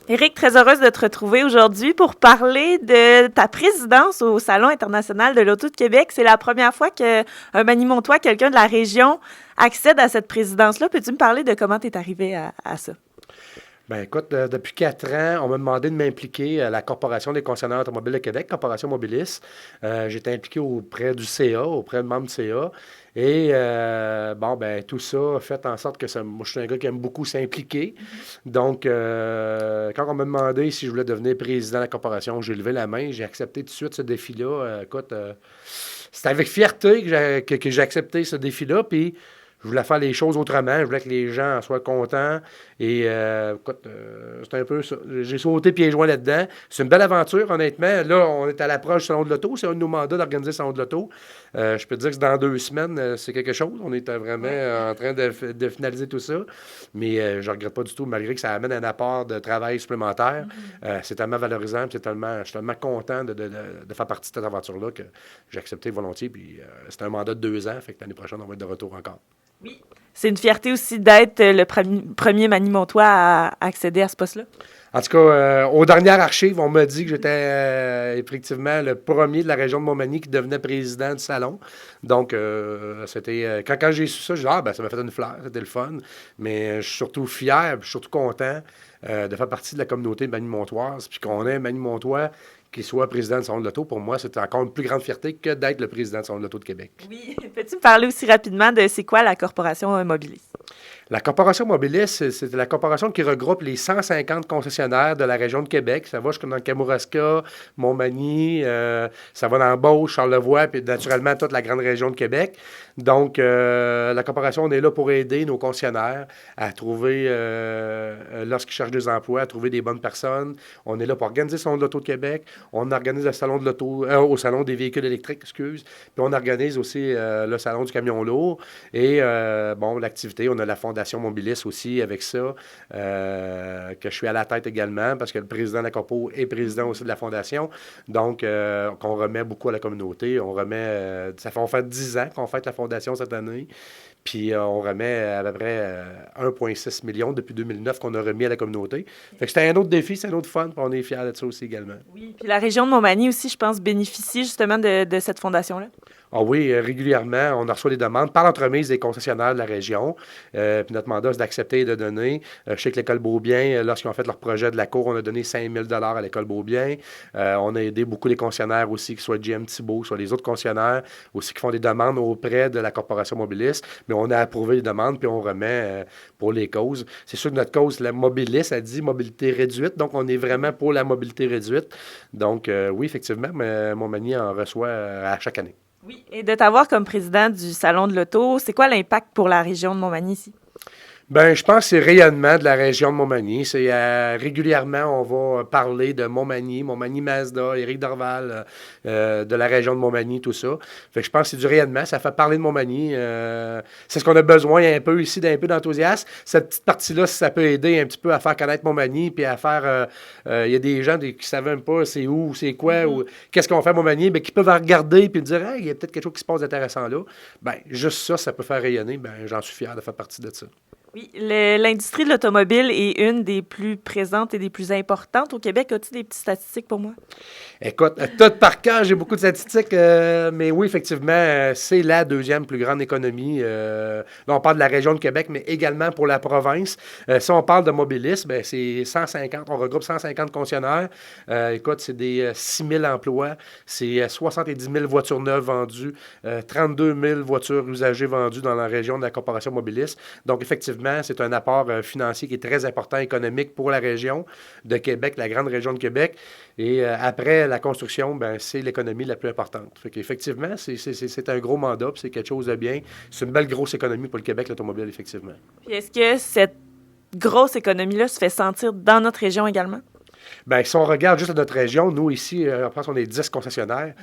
Éric, très heureuse de te retrouver aujourd'hui pour parler de ta présidence au Salon international de l'Auto de Québec. C'est la première fois qu'un Magny-Montois, quelqu'un de la région, accède à cette présidence-là. Peux-tu me parler de comment tu es arrivé à ça? Ben écoute, depuis 4 ans, on m'a demandé de m'impliquer à la Corporation des concessionnaires automobiles de Québec, Corporation Mobilis. J'étais impliqué auprès du CA, auprès de membres du CA. Et bon, ben tout ça a fait en sorte que moi, je suis un gars qui aime beaucoup s'impliquer. Donc, quand on m'a demandé si je voulais devenir président de la corporation, j'ai levé la main, j'ai accepté tout de suite ce défi-là. Écoute, c'est avec fierté que j'ai accepté ce défi-là. Puis, je voulais faire les choses autrement. Je voulais que les gens en soient contents. Et écoute, c'est un peu ça. J'ai sauté pieds joints là-dedans. C'est une belle aventure, honnêtement. Là, on est à l'approche du Salon de l'Auto. C'est un de nos mandats d'organiser le Salon de l'Auto. Je peux te dire que dans 2 semaines, c'est quelque chose. On est vraiment en train de finaliser tout ça. Mais je ne regrette pas du tout, malgré que ça amène un apport de travail supplémentaire. C'est tellement valorisant. Je suis tellement content de faire partie de cette aventure-là que j'ai accepté volontiers. Puis c'est un mandat de 2 ans. Fait que l'année prochaine, on va être de retour encore. Oui. C'est une fierté aussi d'être le premier Magny-Montois à accéder à ce poste-là. En tout cas, aux dernières archives, on m'a dit que j'étais effectivement le premier de la région de Montmagny qui devenait président du salon. Donc, c'était quand j'ai su ça, j'ai dit, ah, ben, ça m'a fait une fleur, c'était le fun. Mais je suis surtout fier, puis je suis surtout content de faire partie de la communauté Magny-Montoise, puis qu'on ait un Magny-Montois qui soit président du Salon de l'Auto. Pour moi, c'est encore une plus grande fierté que d'être le président du Salon de l'Auto de Québec. Oui. Peux-tu me parler aussi rapidement de c'est quoi la corporation Mobilis? La Corporation Mobilis, c'est la corporation qui regroupe les 150 concessionnaires de la région de Québec. Ça va jusqu'à dans Kamouraska, Montmagny, ça va dans Beauce, Charlevoix, puis naturellement toute la grande région de Québec. Donc, la corporation, on est là pour aider nos concessionnaires à trouver, lorsqu'ils cherchent des emplois, à trouver des bonnes personnes. On est là pour organiser le Salon de l'Auto de Québec. On organise le Salon de l'Auto, au Salon des véhicules électriques, excuse. Puis on organise aussi le Salon du camion lourd. Et, bon, l'activité, on a la Fondation Mobilis aussi avec ça, que je suis à la tête également, parce que le président de la Corpo est président aussi de la Fondation. Donc, qu'on remet beaucoup à la communauté. On remet, on fait 10 ans qu'on fête la Fondation cette année. Puis on remet à peu près 1,6 million depuis 2009 qu'on a remis à la communauté. Fait que c'était un autre défi, c'est un autre fun, puis on est fiers de ça aussi également. Oui, puis la région de Montmagny aussi, je pense, bénéficie justement de cette fondation-là. Ah oui, régulièrement, on reçoit des demandes par l'entremise des concessionnaires de la région. Puis notre mandat, c'est d'accepter et de donner. Je sais que l'École Beaubien, lorsqu'ils ont fait leur projet de la cour, on a donné 5 000 à l'École Beaubien. On a aidé beaucoup les concessionnaires aussi, que ce soit GM Thibault, soit les autres concessionnaires aussi qui font des demandes auprès de la Corporation Mobilis. Mais on a approuvé les demandes, puis on remet pour les causes. C'est sûr que notre cause, la Mobilis, a dit mobilité réduite. Donc, on est vraiment pour la mobilité réduite. Donc, oui, effectivement, mais Montmagny en reçoit à chaque année. Oui, et de t'avoir comme président du Salon de l'Auto, c'est quoi l'impact pour la région de Montmagny ici? Ben, je pense que c'est rayonnement de la région de Montmagny. C'est régulièrement, on va parler de Montmagny, Montmagny-Mazda, Éric Dorval, de la région de Montmagny, tout ça. Fait que je pense que c'est du rayonnement. Ça fait parler de Montmagny. C'est ce qu'on a besoin un peu ici, d'un peu d'enthousiasme. Cette petite partie-là, ça peut aider un petit peu à faire connaître Montmagny, puis à faire. Il y a des gens qui ne savent même pas c'est où, c'est quoi, ou qu'est-ce qu'on fait à Montmagny, mais qui peuvent regarder puis dire, hey, il y a peut-être quelque chose qui se passe d'intéressant là. Ben, juste ça, ça peut faire rayonner. Ben, j'en suis fier de faire partie de ça. Oui, l'industrie de l'automobile est une des plus présentes et des plus importantes au Québec. As-tu des petites statistiques pour moi? Écoute, tout par cœur, j'ai beaucoup de statistiques, mais oui, effectivement, c'est la deuxième plus grande économie. Là, on parle de la région de Québec, mais également pour la province. Si on parle de Mobilis, ben, c'est 150, on regroupe 150 concessionnaires. Écoute, c'est des 6 000 emplois, c'est 70 000 voitures neuves vendues, 32 000 voitures usagées vendues dans la région de la Corporation Mobilis. Donc, effectivement, c'est un apport financier qui est très important, économique pour la région de Québec, la grande région de Québec. Et après la construction, ben, c'est l'économie la plus importante. Fait qu'effectivement, c'est un gros mandat, puis c'est quelque chose de bien. C'est une belle grosse économie pour le Québec, l'automobile, effectivement. Puis est-ce que cette grosse économie-là se fait sentir dans notre région également? Bien, si on regarde juste notre région, nous ici, je pense qu'on est 10 concessionnaires.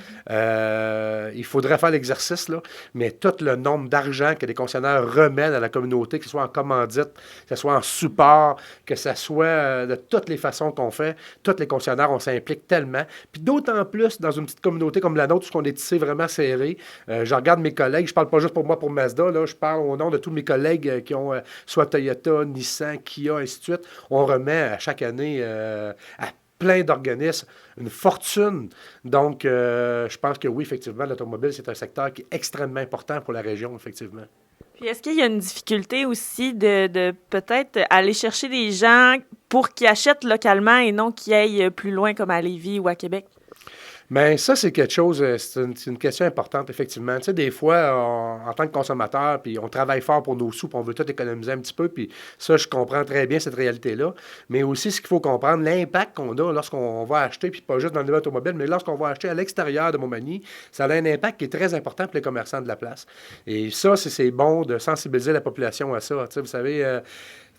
Il faudrait faire l'exercice, là, mais tout le nombre d'argent que les concessionnaires remettent à la communauté, que ce soit en commandite, que ce soit en support, que ce soit de toutes les façons qu'on fait, tous les concessionnaires, on s'implique tellement. Puis d'autant plus dans une petite communauté comme la nôtre, où on est tissé vraiment serré. Je regarde mes collègues, je parle pas juste pour moi, pour Mazda, là, je parle au nom de tous mes collègues qui ont soit Toyota, Nissan, Kia, ainsi de suite. On remet à chaque année à plein d'organismes, une fortune. Donc, je pense que oui, effectivement, l'automobile, c'est un secteur qui est extrêmement important pour la région, effectivement. Puis est-ce qu'il y a une difficulté aussi de peut-être aller chercher des gens pour qu'ils achètent localement et non qu'ils aillent plus loin comme à Lévis ou à Québec? Bien, ça, c'est quelque chose, c'est une question importante, effectivement. Tu sais, des fois, en tant que consommateur, puis on travaille fort pour nos sous, puis on veut tout économiser un petit peu, puis ça, je comprends très bien cette réalité-là. Mais aussi, ce qu'il faut comprendre, l'impact qu'on a lorsqu'on va acheter, puis pas juste dans le domaine automobile, mais lorsqu'on va acheter à l'extérieur de Montmagny, ça a un impact qui est très important pour les commerçants de la place. Et ça, c'est bon de sensibiliser la population à ça. Tu sais, vous savez,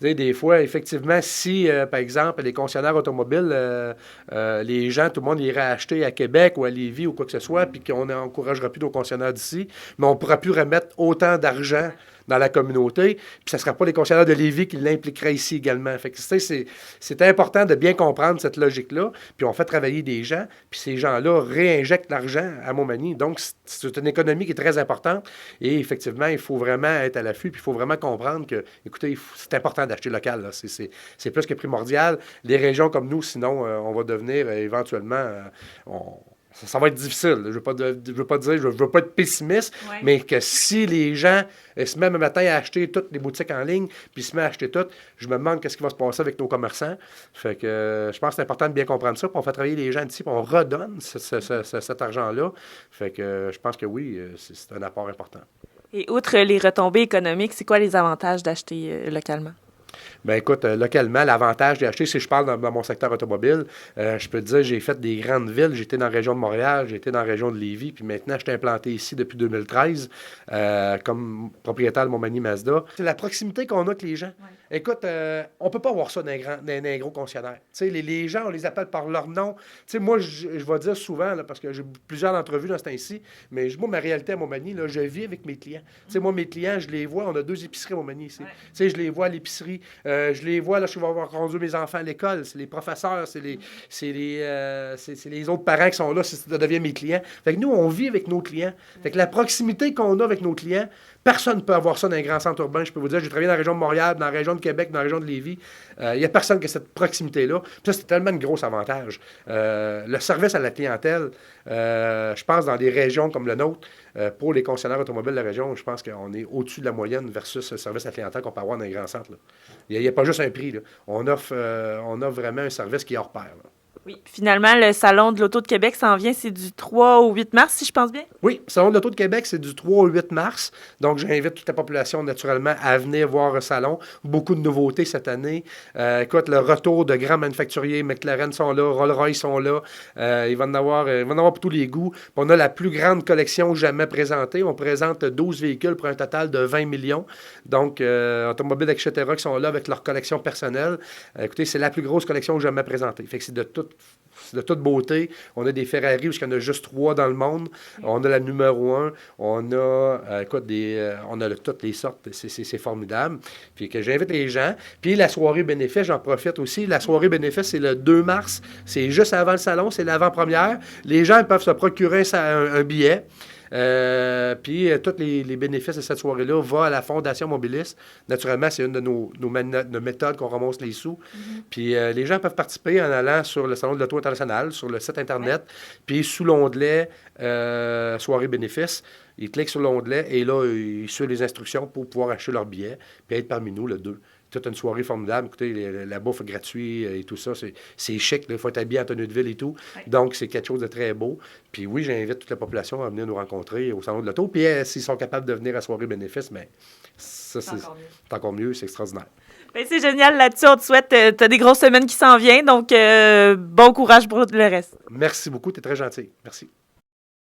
des fois, effectivement, si, par exemple, les concessionnaires automobiles, les gens, tout le monde irait acheter à Québec ou à Lévis ou quoi que ce soit, puis qu'on n'encouragera plus nos concessionnaires d'ici, mais on ne pourra plus remettre autant d'argent dans la communauté, puis ce ne sera pas les concessionnaires de Lévis qui l'impliqueraient ici également. Fait que, c'est important de bien comprendre cette logique-là, puis on fait travailler des gens, puis ces gens-là réinjectent l'argent à Montmagny. Donc, c'est une économie qui est très importante, et effectivement, il faut vraiment être à l'affût, puis il faut vraiment comprendre que, écoutez, c'est important d'acheter local, là. C'est plus que primordial. Les régions comme nous, sinon, on va devenir éventuellement... ça va être difficile. Je veux pas être pessimiste, Ouais. mais que si les gens se mettent le matin à acheter toutes les boutiques en ligne, puis se mettent à acheter toutes, je me demande qu'est-ce qui va se passer avec nos commerçants. Fait que je pense que c'est important de bien comprendre ça, puis on fait travailler les gens ici, puis on redonne cet argent-là. Fait que je pense que oui, c'est un apport important. Et outre les retombées économiques, c'est quoi les avantages d'acheter localement? Bien, écoute, localement, l'avantage d'acheter, si je parle dans mon secteur automobile, je peux te dire, j'ai fait des grandes villes. J'étais dans la région de Montréal, j'étais dans la région de Lévis, puis maintenant, je suis implanté ici depuis 2013 comme propriétaire de Montmagny Mazda. C'est la proximité qu'on a avec les gens. Ouais. Écoute, on ne peut pas voir ça dans un gros concessionnaire. Tu sais, les gens, on les appelle par leur nom. Tu sais, moi, je vais dire souvent, là, parce que j'ai plusieurs entrevues dans ce temps-ci, mais moi, ma réalité à Montmagny, là, je vis avec mes clients. Tu sais, moi, mes clients, je les vois, on a 2 épiceries à Montmagny ici. Ouais. Tu sais, je les vois à l'épicerie. Je les vois, là, je vais avoir conduit mes enfants à l'école. C'est les professeurs, c'est les autres parents qui sont là, ça devient mes clients. Fait que nous, on vit avec nos clients. Fait que la proximité qu'on a avec nos clients, personne ne peut avoir ça dans un grand centre urbain. Je peux vous dire, j'ai travaillé dans la région de Montréal, dans la région de Québec, dans la région de Lévis. Il n'y a personne qui a cette proximité-là. Puis ça, c'est tellement un gros avantage. Le service à la clientèle, je pense, dans des régions comme le nôtre, pour les concessionnaires automobiles de la région, je pense qu'on est au-dessus de la moyenne versus le service à la clientèle qu'on peut avoir dans les grands centres. Là. Il n'y a pas juste un prix. Là. On offre vraiment un service qui est hors pair. Là. Oui, finalement, le Salon de l'Auto de Québec s'en vient, c'est du 3 au 8 mars, si je pense bien? Oui, le Salon de l'Auto de Québec, c'est du 3 au 8 mars. Donc, j'invite toute la population, naturellement, à venir voir le salon. Beaucoup de nouveautés cette année. Écoute, le retour de grands manufacturiers, McLaren sont là, Rolls-Royce sont là. Il va en avoir pour tous les goûts. Puis on a la plus grande collection jamais présentée. On présente 12 véhicules pour un total de 20 millions. Donc, Automobile, etc., qui sont là avec leur collection personnelle. Écoutez, c'est la plus grosse collection jamais présentée. Fait que c'est de toute beauté. On a des Ferrari, parce qu'il y en a juste 3 dans le monde. On a la numéro 1. On a, on a toutes les sortes. C'est formidable. Puis que j'invite les gens. Puis la soirée bénéfice, j'en profite aussi. La soirée bénéfice, c'est le 2 mars. C'est juste avant le salon. C'est l'avant-première. Les gens peuvent se procurer un billet. Puis tous les bénéfices de cette soirée-là vont à la Fondation Mobilis. Naturellement, c'est une de nos méthodes qu'on ramasse les sous. Mm-hmm. Puis les gens peuvent participer en allant sur le Salon de l'Auto international, sur le site Internet, puis sous l'onglet Soirée bénéfices. Ils cliquent sur l'onglet et là, ils suivent les instructions pour pouvoir acheter leur billet puis être parmi nous le 2. Toute une soirée formidable. Écoutez, la bouffe est gratuite et tout ça. C'est chic. Il faut être habillé en tenue de ville et tout. Ouais. Donc, c'est quelque chose de très beau. Puis oui, j'invite toute la population à venir nous rencontrer au Salon de l'Auto. Puis s'ils sont capables de venir à soirée bénéfice, bien, ça, c'est encore mieux. C'est extraordinaire. Bien, c'est génial. Là-dessus, on te souhaite... tu as des grosses semaines qui s'en viennent. Donc, bon courage pour le reste. Merci beaucoup. Tu es très gentil. Merci.